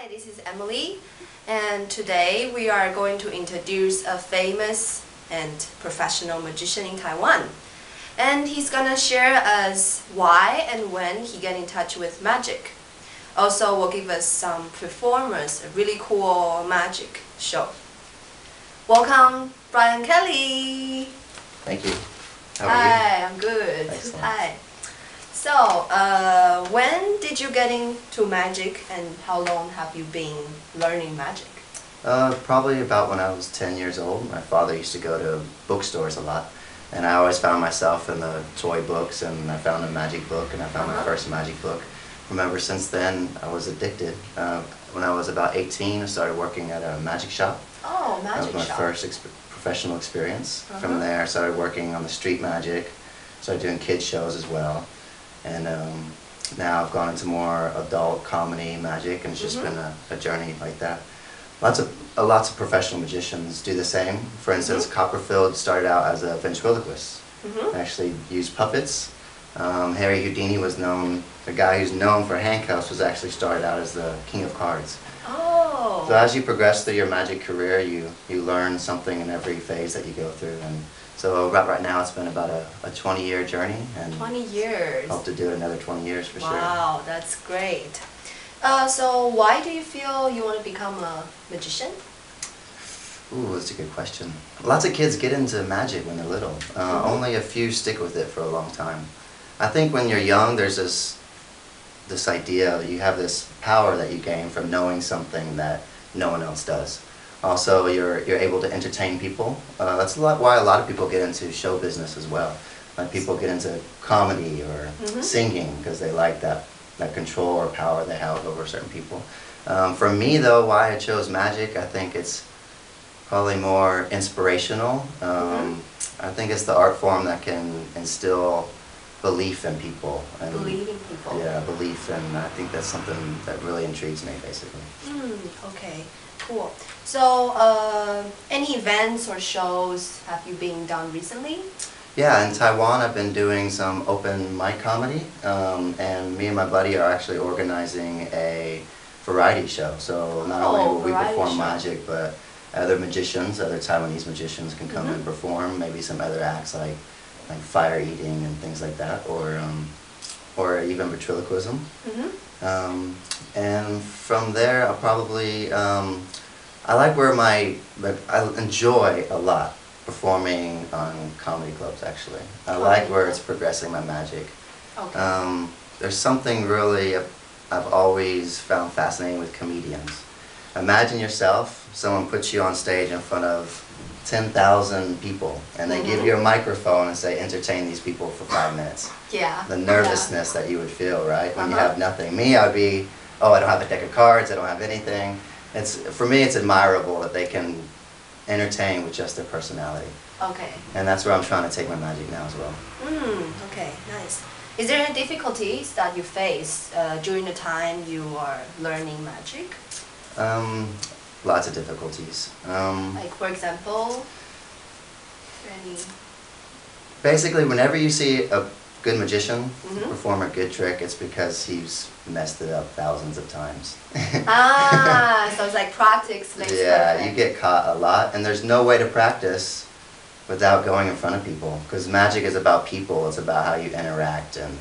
Hi, this is Emily, and today we are going to introduce a famous and professional magician in Taiwan. And he's gonna share us why and when he got in touch with magic. Also, will give us some performers, a really cool magic show. Welcome, Brian Kelly. Thank you. How are you? Hi, I'm good. Excellent. Hi. So, when did you get into magic and how long have you been learning magic? Probably about when I was 10 years old. My father used to go to bookstores a lot, and I always found myself in the toy books, and I found a magic book, and I found my first magic book. From ever since then, I was addicted. When I was about 18, I started working at a magic shop. Oh, magic shop. That was my first professional experience. From there, I started working on the street magic, started doing kids shows as well. And now I've gone into more adult comedy magic, and it's just been a journey like that. Lots of professional magicians do the same. For instance, Copperfield started out as a ventriloquist. Actually used puppets. Harry Houdini was known, the guy who's known for handcuffs was actually started out as the king of cards. Oh. So as you progress through your magic career, you learn something in every phase that you go through. And so right now it's been about a 20-year journey, and 20 years. Hope to do it another 20 years for sure. Wow, that's great. So why do you feel you want to become a magician? Ooh, that's a good question. Lots of kids get into magic when they're little. Only a few stick with it for a long time. I think when you're young, there's this idea, you have this power that you gain from knowing something that no one else does. Also, you're able to entertain people. That's why a lot of people get into show business as well. Like people get into comedy or singing because they like that control or power they have over certain people. For me though, why I chose magic, I think it's probably more inspirational. I think it's the art form that can instill belief in people. And Believe in people. Yeah, belief, and I think that's something that really intrigues me, basically. Okay, cool. So, any events or shows have you been done recently? Yeah, in Taiwan I've been doing some open mic comedy, and me and my buddy are actually organizing a variety show. So not only will we perform magic, but other magicians, other Taiwanese magicians can come and perform, maybe some other acts like fire eating and things like that, or even ventriloquism. And from there, I'll probably I like where I enjoy a lot performing on comedy clubs. Actually, I like where it's progressing my magic. Okay. There's something really I've always found fascinating with comedians. Imagine yourself, someone puts you on stage in front of 10,000 people, and they give you a microphone and say, entertain these people for 5 minutes. Yeah. The nervousness that you would feel, right, when you have nothing. Me, I'd be, oh, I don't have a deck of cards, I don't have anything. For me, it's admirable that they can entertain with just their personality. Okay. And that's where I'm trying to take my magic now as well. Okay, nice. Is there any difficulties that you face during the time you are learning magic? Lots of difficulties. Like, for example, any... Basically, whenever you see a good magician perform a good trick, it's because he's messed it up thousands of times. So it's like practice makes perfect. You get caught a lot, and there's no way to practice without going in front of people, because magic is about people, it's about how you interact. And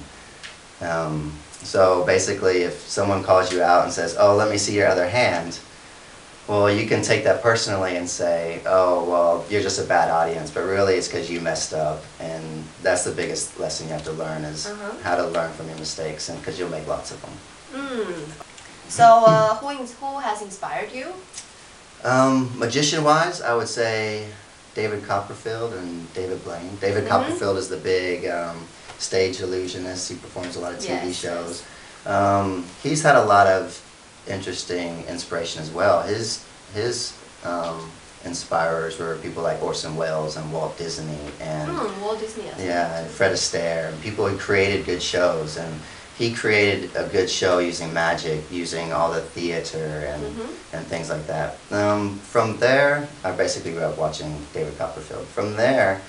so basically, if someone calls you out and says, oh, let me see your other hand, well, you can take that personally and say, oh, well, you're just a bad audience, but really it's because you messed up, and that's the biggest lesson you have to learn is how to learn from your mistakes, and because you'll make lots of them. So, who has inspired you? Magician-wise, I would say David Copperfield and David Blaine. David Copperfield is the big stage illusionist. He performs a lot of TV shows. He's had a lot of interesting inspiration as well. His inspirers were people like Orson Welles and Walt Disney and Walt Disney. And Fred Astaire, and people who created good shows. And he created a good show using magic, using all the theater and things like that. From there, I basically grew up watching David Copperfield. From there,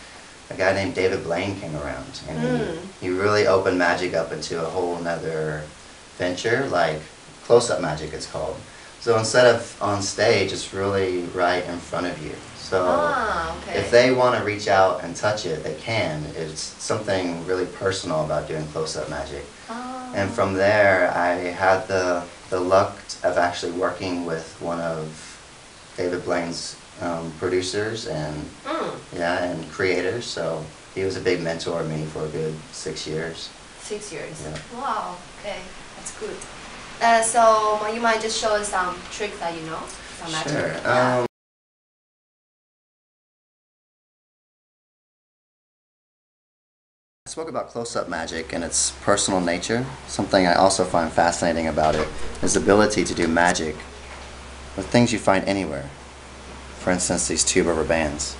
a guy named David Blaine came around, and he really opened magic up into a whole nother venture, like close-up magic it's called. So instead of on stage, it's really right in front of you. So okay. if they want to reach out and touch it, they can. It's something really personal about doing close-up magic. And from there, I had the luck of actually working with one of David Blaine's producers and and creators. So he was a big mentor of me for a good 6 years. 6 years. Yeah. Wow. Okay, that's good. So you might just show us some tricks that you know, some magic. Sure. Yeah. I spoke about close-up magic and its personal nature. Something I also find fascinating about it is the ability to do magic with things you find anywhere. For instance, these two rubber bands.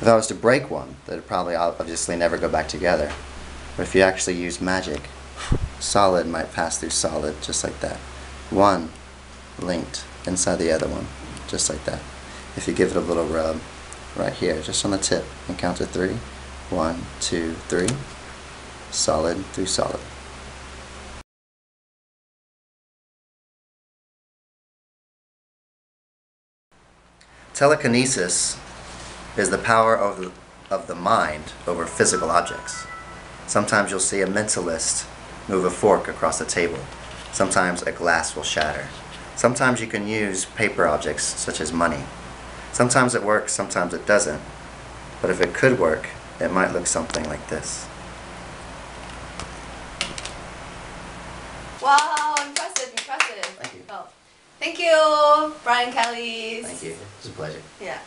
If I was to break one, they'd probably obviously never go back together. But if you actually use magic, solid might pass through solid just like that. One linked inside the other one, just like that. If you give it a little rub right here, just on the tip, and count to 3. 1, 2, 3. Solid through solid. Telekinesis is the power of the mind over physical objects. Sometimes you'll see a mentalist move a fork across the table. Sometimes a glass will shatter. Sometimes you can use paper objects such as money. Sometimes it works, sometimes it doesn't. But if it could work, it might look something like this. Wow, impressive, impressive. Thank you. Oh. Thank you, Brian Kelly. Thank you. It was a pleasure. Yeah.